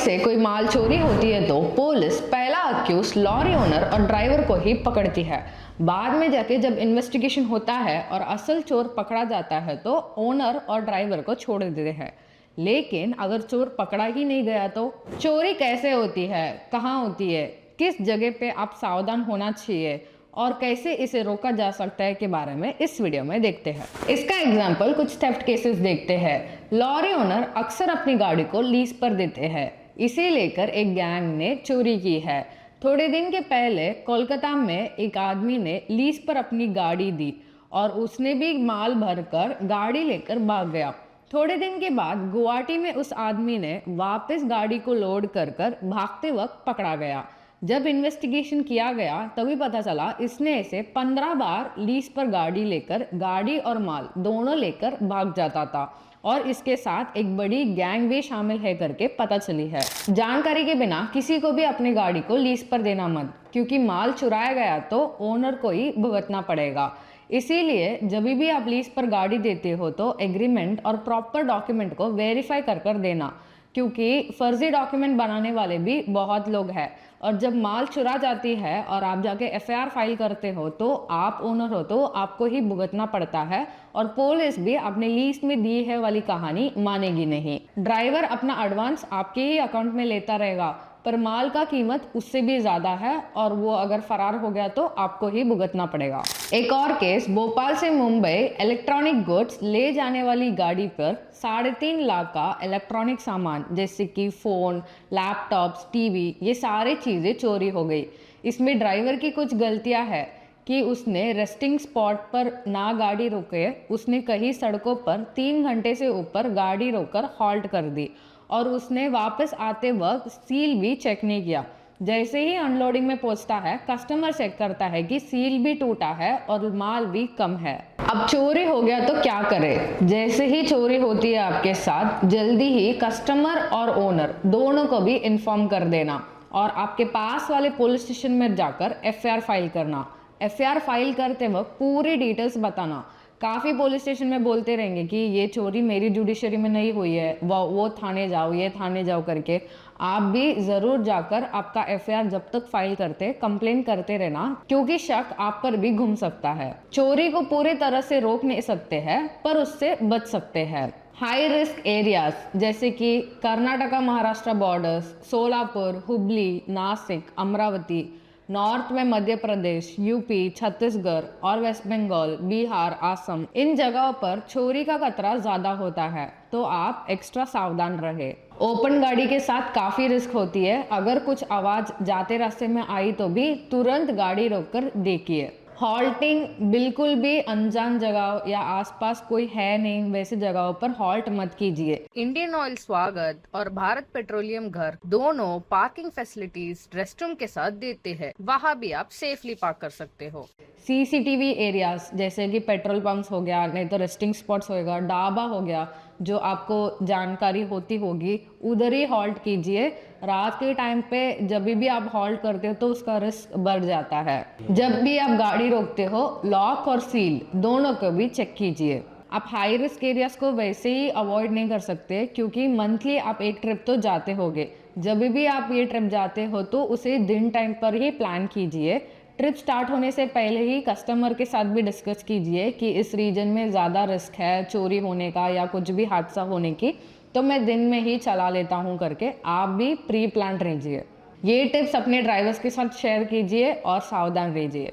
से कोई माल चोरी होती है तो पुलिस पहला अक्यूज लॉरी ओनर और ड्राइवर को ही पकड़ती है। बाद में जाके जब इन्वेस्टिगेशन होता है और असल चोर पकड़ा जाता है तो ओनर और ड्राइवर को छोड़ देते हैं। लेकिन अगर चोर पकड़ा ही नहीं गया तो चोरी कैसे होती है, कहाँ होती है, किस जगह पे आप सावधान होना चाहिए और कैसे इसे रोका जा सकता है के बारे में इस वीडियो में देखते हैं। इसका एग्जाम्पल कुछ थेफ्ट केसेस देखते हैं। लॉरी ओनर अक्सर अपनी गाड़ी को लीज पर देते हैं, इसे लेकर एक गैंग ने चोरी की है। थोड़े दिन के पहले कोलकाता में एक आदमी ने लीज पर अपनी गाड़ी दी और उसने भी माल भरकर गाड़ी लेकर भाग गया। थोड़े दिन के बाद गुवाहाटी में उस आदमी ने वापस गाड़ी को लोड कर भागते वक्त पकड़ा गया। जब इन्वेस्टिगेशन किया गया तभी पता चला इसने इसे 15 बार लीज पर गाड़ी लेकर गाड़ी और माल दोनों लेकर भाग जाता था और इसके साथ एक बड़ी गैंग भी शामिल है करके पता चली है। जानकारी के बिना किसी को भी अपनी गाड़ी को लीज पर देना मत, क्योंकि माल चुराया गया तो ओनर को ही भुगतना पड़ेगा। इसीलिए जब भी आप लीज पर गाड़ी देते हो तो एग्रीमेंट और प्रॉपर डॉक्यूमेंट को वेरीफाई कर देना, क्योंकि फर्जी डॉक्यूमेंट बनाने वाले भी बहुत लोग हैं। और जब माल चुरा जाती है और आप जाके एफआईआर फाइल करते हो तो आप ओनर हो तो आपको ही भुगतना पड़ता है और पुलिस भी अपने लीज में दी है वाली कहानी मानेगी नहीं। ड्राइवर अपना एडवांस आपके ही अकाउंट में लेता रहेगा, पर माल का कीमत उससे भी ज्यादा है और वो अगर फरार हो गया तो आपको ही भुगतना पड़ेगा। एक और केस, भोपाल से मुंबई इलेक्ट्रॉनिक गुड्स ले जाने वाली गाड़ी पर 3.5 लाख का इलेक्ट्रॉनिक सामान जैसे कि फोन, लैपटॉप्स, टीवी, ये सारी चीजें चोरी हो गई। इसमें ड्राइवर की कुछ गलतियां है कि उसने रेस्टिंग स्पॉट पर ना गाड़ी रोके, उसने कई सड़कों पर 3 घंटे से ऊपर गाड़ी रोककर हॉल्ट कर दी और उसने वापस आते वक्त सील भी चेक नहीं किया। जैसे ही अनलोडिंग में पहुंचता है कस्टमर चेक करता है कि सील भी टूटा है और माल भी कम है। अब चोरी हो गया तो क्या करें? जैसे ही चोरी होती है आपके साथ, जल्दी ही कस्टमर और ओनर दोनों को भी इन्फॉर्म कर देना और आपके पास वाले पुलिस स्टेशन में जाकर एफआईआर फाइल करना। एफआईआर फाइल करते वक्त पूरी डिटेल्स बताना। काफ़ी पुलिस स्टेशन में बोलते रहेंगे कि ये चोरी मेरी जुडिशरी में नहीं हुई है, वो थाने जाओ, ये थाने जाओ करके। आप भी ज़रूर जाकर आपका एफआईआर जब तक फाइल करते कंप्लेन करते रहना, क्योंकि शक आप पर भी घूम सकता है। चोरी को पूरी तरह से रोक नहीं सकते हैं पर उससे बच सकते हैं। हाई रिस्क एरियाज जैसे कि कर्नाटका महाराष्ट्र बॉर्डर्स, सोलापुर, हुबली, नासिक, अमरावती, नॉर्थ में मध्य प्रदेश, यूपी, छत्तीसगढ़ और वेस्ट बंगाल, बिहार, असम, इन जगहों पर चोरी का खतरा ज्यादा होता है तो आप एक्स्ट्रा सावधान रहे। ओपन गाड़ी के साथ काफी रिस्क होती है। अगर कुछ आवाज जाते रास्ते में आई तो भी तुरंत गाड़ी रोककर देखिए। हॉल्टिंग, बिल्कुल भी अनजान जगह या आसपास कोई है नहीं वैसे जगहों पर हॉल्ट मत कीजिए। इंडियन ऑयल स्वागत और भारत पेट्रोलियम घर दोनों पार्किंग फैसिलिटीज रेस्टरूम के साथ देते हैं, वहाँ भी आप सेफली पार्क कर सकते हो। सीसीटीवी एरियाज जैसे कि पेट्रोल पंप्स हो गया, नहीं तो रेस्टिंग स्पॉट्स होएगा, ढाबा हो गया, जो आपको जानकारी होती होगी उधर ही हॉल्ट कीजिए। रात के टाइम पे जब भी आप हॉल्ट करते हो तो उसका रिस्क बढ़ जाता है। जब भी आप गाड़ी रोकते हो लॉक और सील दोनों को भी चेक कीजिए। आप हाई रिस्क एरियाज को वैसे ही अवॉइड नहीं कर सकते, क्योंकि मंथली आप एक ट्रिप तो जाते होगे। जब भी आप ये ट्रिप जाते हो तो उसे दिन टाइम पर ही प्लान कीजिए। ट्रिप स्टार्ट होने से पहले ही कस्टमर के साथ भी डिस्कस कीजिए कि इस रीजन में ज़्यादा रिस्क है चोरी होने का या कुछ भी हादसा होने की, तो मैं दिन में ही चला लेता हूँ करके आप भी प्री प्लान रहिए। ये टिप्स अपने ड्राइवर्स के साथ शेयर कीजिए और सावधान रहिए।